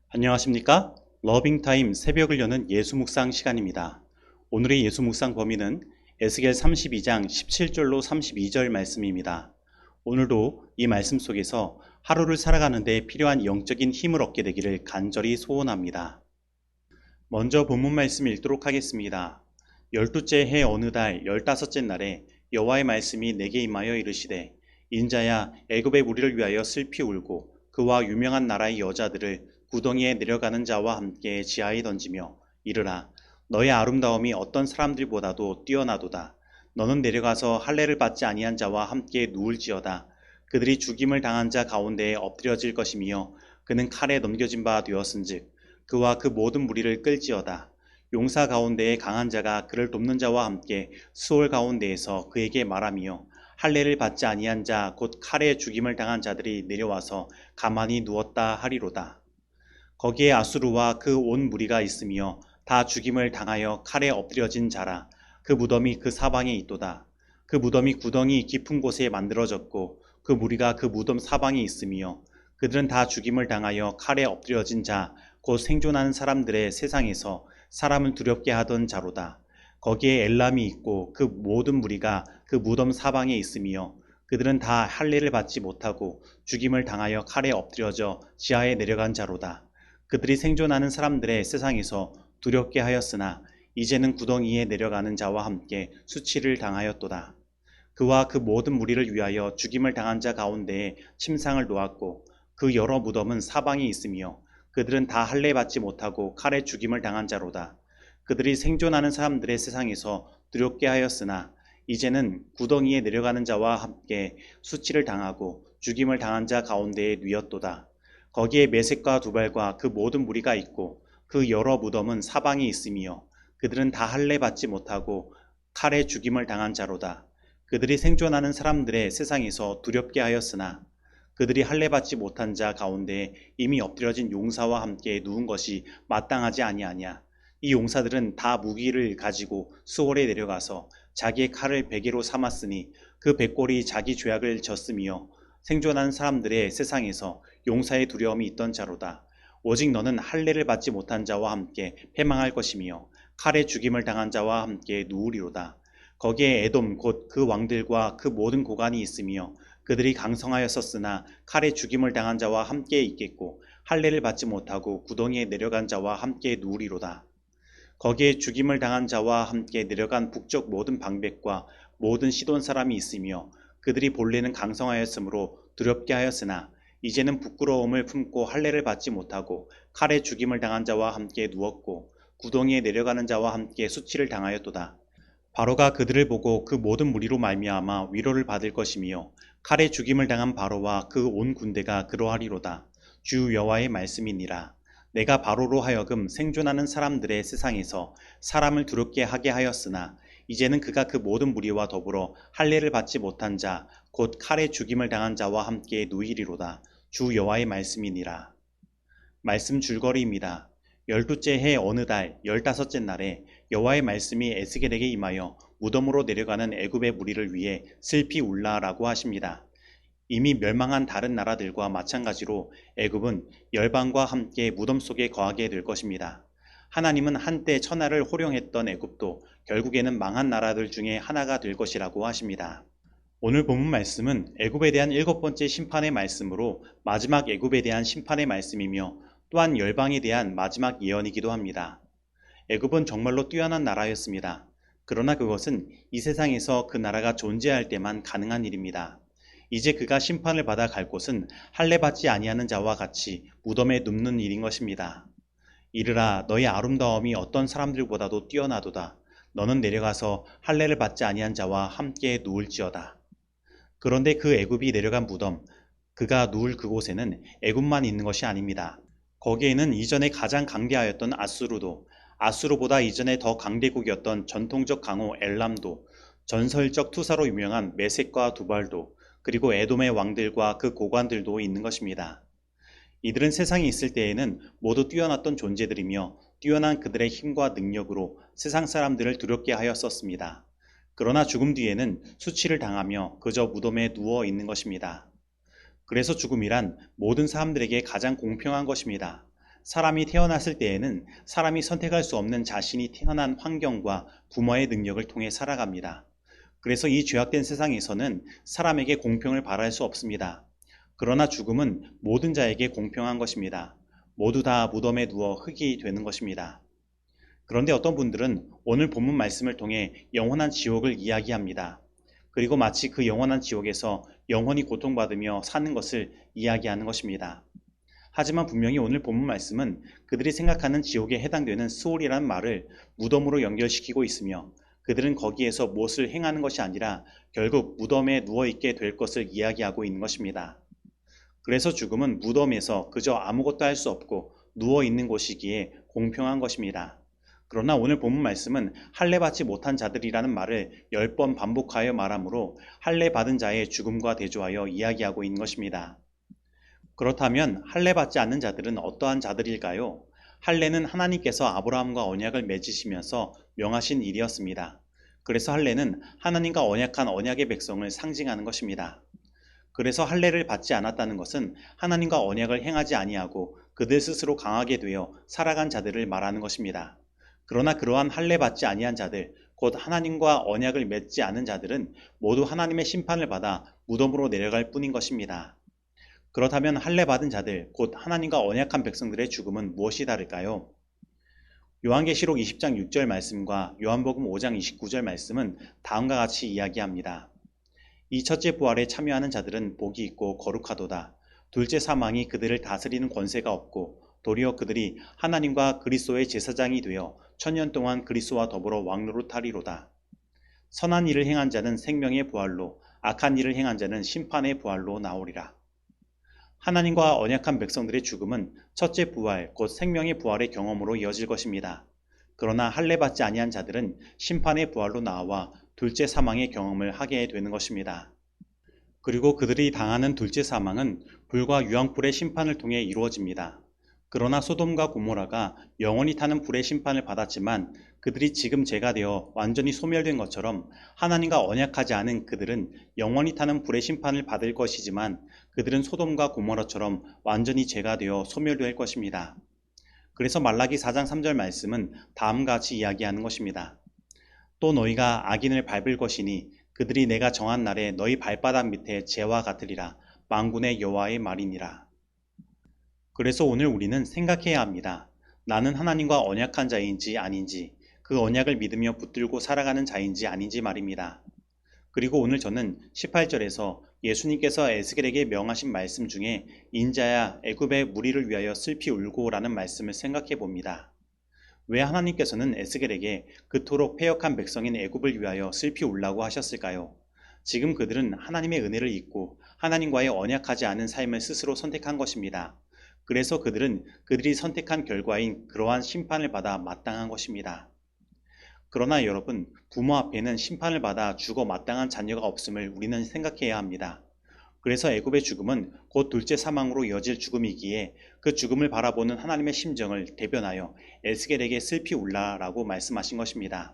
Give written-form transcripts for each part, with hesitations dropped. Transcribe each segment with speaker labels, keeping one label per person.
Speaker 1: 안녕하십니까? 러빙타임 새벽을 여는 예수묵상 시간입니다. 오늘의 예수묵상 범위는 에스겔 32장 17절로 32절 말씀입니다. 오늘도 이 말씀 속에서 하루를 살아가는 데 필요한 영적인 힘을 얻게 되기를 간절히 소원합니다. 먼저 본문 말씀 읽도록 하겠습니다. 12째 해 어느 달 15째 날에 여호와의 말씀이 내게 임하여 이르시되 인자야, 애굽의 무리를 위하여 슬피 울고 그와 유명한 나라의 여자들을 구덩이에 내려가는 자와 함께 지하에 던지며 이르라. 너의 아름다움이 어떤 사람들보다도 뛰어나도다. 너는 내려가서 할례를 받지 아니한 자와 함께 누울지어다. 그들이 죽임을 당한 자 가운데에 엎드려질 것이며 그는 칼에 넘겨진 바 되었은즉 그와 그 모든 무리를 끌지어다. 용사 가운데에 강한 자가 그를 돕는 자와 함께 수월 가운데에서 그에게 말하며 할례를 받지 아니한 자 곧 칼에 죽임을 당한 자들이 내려와서 가만히 누웠다 하리로다. 거기에 아수르와 그 온 무리가 있으며 다 죽임을 당하여 칼에 엎드려진 자라. 그 무덤이 그 사방에 있도다. 그 무덤이 구덩이 깊은 곳에 만들어졌고 그 무리가 그 무덤 사방에 있으며 그들은 다 죽임을 당하여 칼에 엎드려진 자 곧 생존하는 사람들의 세상에서 사람을 두렵게 하던 자로다. 거기에 엘람이 있고 그 모든 무리가 그 무덤 사방에 있으며 그들은 다 할례를 받지 못하고 죽임을 당하여 칼에 엎드려져 지하에 내려간 자로다. 그들이 생존하는 사람들의 세상에서 두렵게 하였으나 이제는 구덩이에 내려가는 자와 함께 수치를 당하였도다. 그와 그 모든 무리를 위하여 죽임을 당한 자 가운데에 침상을 놓았고 그 여러 무덤은 사방에 있으며 그들은 다 할례 받지 못하고 칼에 죽임을 당한 자로다. 그들이 생존하는 사람들의 세상에서 두렵게 하였으나 이제는 구덩이에 내려가는 자와 함께 수치를 당하고 죽임을 당한 자 가운데에 누였도다. 거기에 메섹과 두발과 그 모든 무리가 있고 그 여러 무덤은 사방에 있으며 그들은 다 할례 받지 못하고 칼에 죽임을 당한 자로다. 그들이 생존하는 사람들의 세상에서 두렵게 하였으나 그들이 할례 받지 못한 자 가운데 이미 엎드려진 용사와 함께 누운 것이 마땅하지 아니하냐. 이 용사들은 다 무기를 가지고 수월에 내려가서 자기의 칼을 베개로 삼았으니 그 백골이 자기 죄악을 졌으며 생존한 사람들의 세상에서 용사의 두려움이 있던 자로다. 오직 너는 할례를 받지 못한 자와 함께 패망할 것이며 칼에 죽임을 당한 자와 함께 누우리로다. 거기에 에돔 곧 그 왕들과 그 모든 고관이 있으며 그들이 강성하였었으나 칼에 죽임을 당한 자와 함께 있겠고 할례를 받지 못하고 구덩이에 내려간 자와 함께 누우리로다. 거기에 죽임을 당한 자와 함께 내려간 북쪽 모든 방백과 모든 시돈 사람이 있으며 그들이 본래는 강성하였으므로 두렵게 하였으나 이제는 부끄러움을 품고 할례를 받지 못하고 칼에 죽임을 당한 자와 함께 누웠고 구덩이에 내려가는 자와 함께 수치를 당하였도다. 바로가 그들을 보고 그 모든 무리로 말미암아 위로를 받을 것이며 칼에 죽임을 당한 바로와 그 온 군대가 그러하리로다. 주 여호와의 말씀이니라. 내가 바로로 하여금 생존하는 사람들의 세상에서 사람을 두렵게 하게 하였으나 이제는 그가 그 모든 무리와 더불어 할례를 받지 못한 자 곧 칼에 죽임을 당한 자와 함께 누이리로다. 주 여호와의 말씀이니라. 말씀 줄거리입니다. 12째 해 어느 달 15째 날에 여호와의 말씀이 에스겔에게 임하여 무덤으로 내려가는 애굽의 무리를 위해 슬피 울라라고 하십니다. 이미 멸망한 다른 나라들과 마찬가지로 애굽은 열방과 함께 무덤 속에 거하게 될 것입니다. 하나님은 한때 천하를 호령했던 애굽도 결국에는 망한 나라들 중에 하나가 될 것이라고 하십니다. 오늘 본문 말씀은 애굽에 대한 7번째 심판의 말씀으로 마지막 애굽에 대한 심판의 말씀이며 또한 열방에 대한 마지막 예언이기도 합니다. 애굽은 정말로 뛰어난 나라였습니다. 그러나 그것은 이 세상에서 그 나라가 존재할 때만 가능한 일입니다. 이제 그가 심판을 받아 갈 곳은 할례 받지 아니하는 자와 같이 무덤에 눕는 일인 것입니다. 이르라. 너의 아름다움이 어떤 사람들보다도 뛰어나도다. 너는 내려가서 할례를 받지 아니한 자와 함께 누울지어다. 그런데 그 애굽이 내려간 무덤, 그가 누울 그곳에는 애굽만 있는 것이 아닙니다. 거기에는 이전에 가장 강대하였던 아수르도, 아수르보다 이전에 더 강대국이었던 전통적 강호 엘람도, 전설적 투사로 유명한 메섹과 두발도, 그리고 에돔의 왕들과 그 고관들도 있는 것입니다. 이들은 세상에 있을 때에는 모두 뛰어났던 존재들이며 뛰어난 그들의 힘과 능력으로 세상 사람들을 두렵게 하였었습니다. 그러나 죽음 뒤에는 수치를 당하며 그저 무덤에 누워 있는 것입니다. 그래서 죽음이란 모든 사람들에게 가장 공평한 것입니다. 사람이 태어났을 때에는 사람이 선택할 수 없는 자신이 태어난 환경과 부모의 능력을 통해 살아갑니다. 그래서 이 죄악된 세상에서는 사람에게 공평을 바랄 수 없습니다. 그러나 죽음은 모든 자에게 공평한 것입니다. 모두 다 무덤에 누워 흙이 되는 것입니다. 그런데 어떤 분들은 오늘 본문 말씀을 통해 영원한 지옥을 이야기합니다. 그리고 마치 그 영원한 지옥에서 영원히 고통받으며 사는 것을 이야기하는 것입니다. 하지만 분명히 오늘 본문 말씀은 그들이 생각하는 지옥에 해당되는 스올이라는 말을 무덤으로 연결시키고 있으며 그들은 거기에서 무엇을 행하는 것이 아니라 결국 무덤에 누워있게 될 것을 이야기하고 있는 것입니다. 그래서 죽음은 무덤에서 그저 아무것도 할 수 없고 누워있는 곳이기에 공평한 것입니다. 그러나 오늘 본문 말씀은 할례받지 못한 자들이라는 말을 10번 반복하여 말하므로 할례받은 자의 죽음과 대조하여 이야기하고 있는 것입니다. 그렇다면 할례받지 않는 자들은 어떠한 자들일까요? 할례는 하나님께서 아브라함과 언약을 맺으시면서 명하신 일이었습니다. 그래서 할례는 하나님과 언약한 언약의 백성을 상징하는 것입니다. 그래서 할례를 받지 않았다는 것은 하나님과 언약을 행하지 아니하고 그들 스스로 강하게 되어 살아간 자들을 말하는 것입니다. 그러나 그러한 할례 받지 아니한 자들, 곧 하나님과 언약을 맺지 않은 자들은 모두 하나님의 심판을 받아 무덤으로 내려갈 뿐인 것입니다. 그렇다면 할례 받은 자들, 곧 하나님과 언약한 백성들의 죽음은 무엇이 다를까요? 요한계시록 20장 6절 말씀과 요한복음 5장 29절 말씀은 다음과 같이 이야기합니다. 이 첫째 부활에 참여하는 자들은 복이 있고 거룩하도다. 둘째 사망이 그들을 다스리는 권세가 없고 도리어 그들이 하나님과 그리스도의 제사장이 되어 천년 동안 그리스도와 더불어 왕노릇하리로다. 선한 일을 행한 자는 생명의 부활로, 악한 일을 행한 자는 심판의 부활로 나오리라. 하나님과 언약한 백성들의 죽음은 첫째 부활, 곧 생명의 부활의 경험으로 이어질 것입니다. 그러나 할례받지 아니한 자들은 심판의 부활로 나와 둘째 사망의 경험을 하게 되는 것입니다. 그리고 그들이 당하는 둘째 사망은 불과 유황불의 심판을 통해 이루어집니다. 그러나 소돔과 고모라가 영원히 타는 불의 심판을 받았지만 그들이 지금 죄가 되어 완전히 소멸된 것처럼 하나님과 언약하지 않은 그들은 영원히 타는 불의 심판을 받을 것이지만 그들은 소돔과 고모라처럼 완전히 죄가 되어 소멸될 것입니다. 그래서 말라기 4장 3절 말씀은 다음과 같이 이야기하는 것입니다. 또 너희가 악인을 밟을 것이니 그들이 내가 정한 날에 너희 발바닥 밑에 재와 같으리라. 만군의 여호와의 말이니라. 그래서 오늘 우리는 생각해야 합니다. 나는 하나님과 언약한 자인지 아닌지, 그 언약을 믿으며 붙들고 살아가는 자인지 아닌지 말입니다. 그리고 오늘 저는 18절에서 예수님께서 에스겔에게 명하신 말씀 중에 인자야 애굽의 무리를 위하여 슬피 울고 라는 말씀을 생각해 봅니다. 왜 하나님께서는 에스겔에게 그토록 패역한 백성인 애굽을 위하여 슬피 울라고 하셨을까요? 지금 그들은 하나님의 은혜를 잊고 하나님과의 언약하지 않은 삶을 스스로 선택한 것입니다. 그래서 그들은 그들이 선택한 결과인 그러한 심판을 받아 마땅한 것입니다. 그러나 여러분, 부모 앞에는 심판을 받아 죽어 마땅한 자녀가 없음을 우리는 생각해야 합니다. 그래서 애굽의 죽음은 곧 둘째 사망으로 이어질 죽음이기에 그 죽음을 바라보는 하나님의 심정을 대변하여 에스겔에게 슬피 울라라고 말씀하신 것입니다.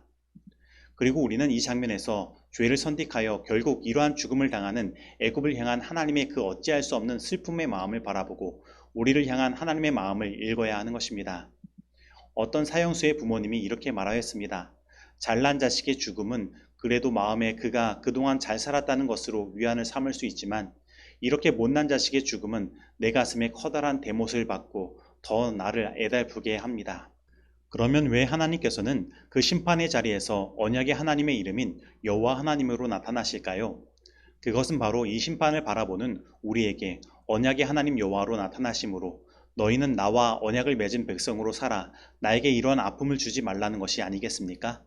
Speaker 1: 그리고 우리는 이 장면에서 죄를 선택하여 결국 이러한 죽음을 당하는 애굽을 향한 하나님의 그 어찌할 수 없는 슬픔의 마음을 바라보고 우리를 향한 하나님의 마음을 읽어야 하는 것입니다. 어떤 사형수의 부모님이 이렇게 말하였습니다. 잘난 자식의 죽음은 그래도 마음에 그가 그동안 잘 살았다는 것으로 위안을 삼을 수 있지만 이렇게 못난 자식의 죽음은 내 가슴에 커다란 대못을 받고 더 나를 애달프게 합니다. 그러면 왜 하나님께서는 그 심판의 자리에서 언약의 하나님의 이름인 여호와 하나님으로 나타나실까요? 그것은 바로 이 심판을 바라보는 우리에게 언약의 하나님 여호와로 나타나심으로 너희는 나와 언약을 맺은 백성으로 살아 나에게 이러한 아픔을 주지 말라는 것이 아니겠습니까?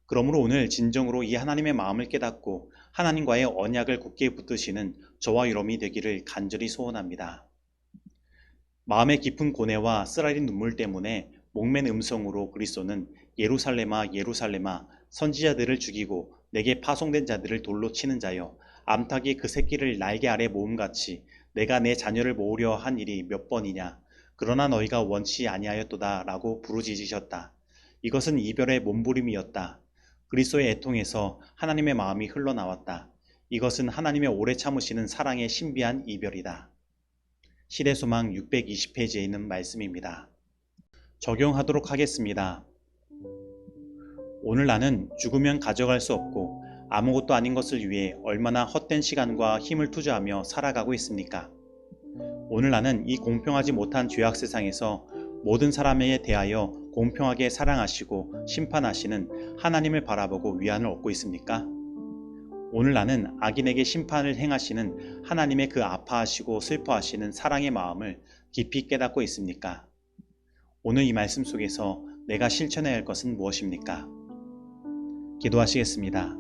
Speaker 1: 그러므로 오늘 진정으로 이 하나님의 마음을 깨닫고 하나님과의 언약을 굳게 붙드시는 저와 여러분이 되기를 간절히 소원합니다. 마음의 깊은 고뇌와 쓰라린 눈물 때문에 목맨 음성으로 그리스도는 예루살렘아 예루살렘아 선지자들을 죽이고 내게 파송된 자들을 돌로 치는 자여 암탉이 그 새끼를 날개 아래 모음같이 내가 내 자녀를 모으려 한 일이 몇 번이냐 그러나 너희가 원치 아니하였도다 라고 부르짖으셨다. 이것은 이별의 몸부림이었다. 그리스도의 애통에서 하나님의 마음이 흘러나왔다. 이것은 하나님의 오래 참으시는 사랑의 신비한 이별이다. 시대소망 620페이지에 있는 말씀입니다. 적용하도록 하겠습니다. 오늘 나는 죽으면 가져갈 수 없고 아무것도 아닌 것을 위해 얼마나 헛된 시간과 힘을 투자하며 살아가고 있습니까? 오늘 나는 이 공평하지 못한 죄악 세상에서 모든 사람에 대하여 공평하게 사랑하시고 심판하시는 하나님을 바라보고 위안을 얻고 있습니까? 오늘 나는 악인에게 심판을 행하시는 하나님의 그 아파하시고 슬퍼하시는 사랑의 마음을 깊이 깨닫고 있습니까? 오늘 이 말씀 속에서 내가 실천해야 할 것은 무엇입니까? 기도하시겠습니다.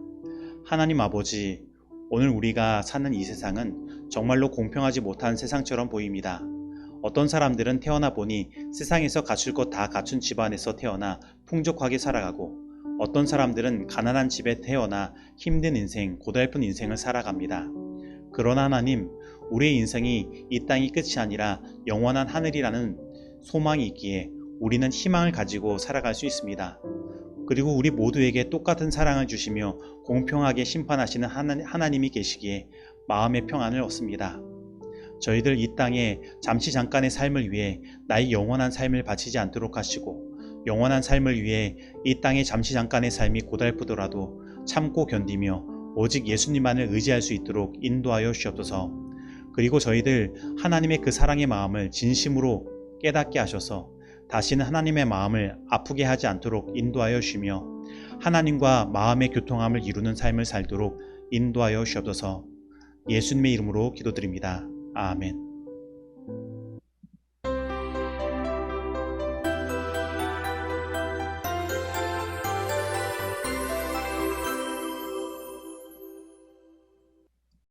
Speaker 1: 하나님 아버지, 오늘 우리가 사는 이 세상은 정말로 공평하지 못한 세상처럼 보입니다. 어떤 사람들은 태어나 보니 세상에서 갖출 것 다 갖춘 집안에서 태어나 풍족하게 살아가고, 어떤 사람들은 가난한 집에 태어나 힘든 인생, 고달픈 인생을 살아갑니다. 그러나 하나님, 우리의 인생이 이 땅이 끝이 아니라 영원한 하늘이라는 소망이 있기에 우리는 희망을 가지고 살아갈 수 있습니다. 그리고 우리 모두에게 똑같은 사랑을 주시며 공평하게 심판하시는 하나님이 계시기에 마음의 평안을 얻습니다. 저희들 이 땅에 잠시 잠깐의 삶을 위해 나의 영원한 삶을 바치지 않도록 하시고, 영원한 삶을 위해 이 땅에 잠시 잠깐의 삶이 고달프더라도 참고 견디며 오직 예수님만을 의지할 수 있도록 인도하여 주시옵소서. 그리고 저희들 하나님의 그 사랑의 마음을 진심으로 깨닫게 하셔서 다시는 하나님의 마음을 아프게 하지 않도록 인도하여 주시며 하나님과 마음의 교통함을 이루는 삶을 살도록 인도하여 주시옵소서. 예수님의 이름으로 기도드립니다. 아멘.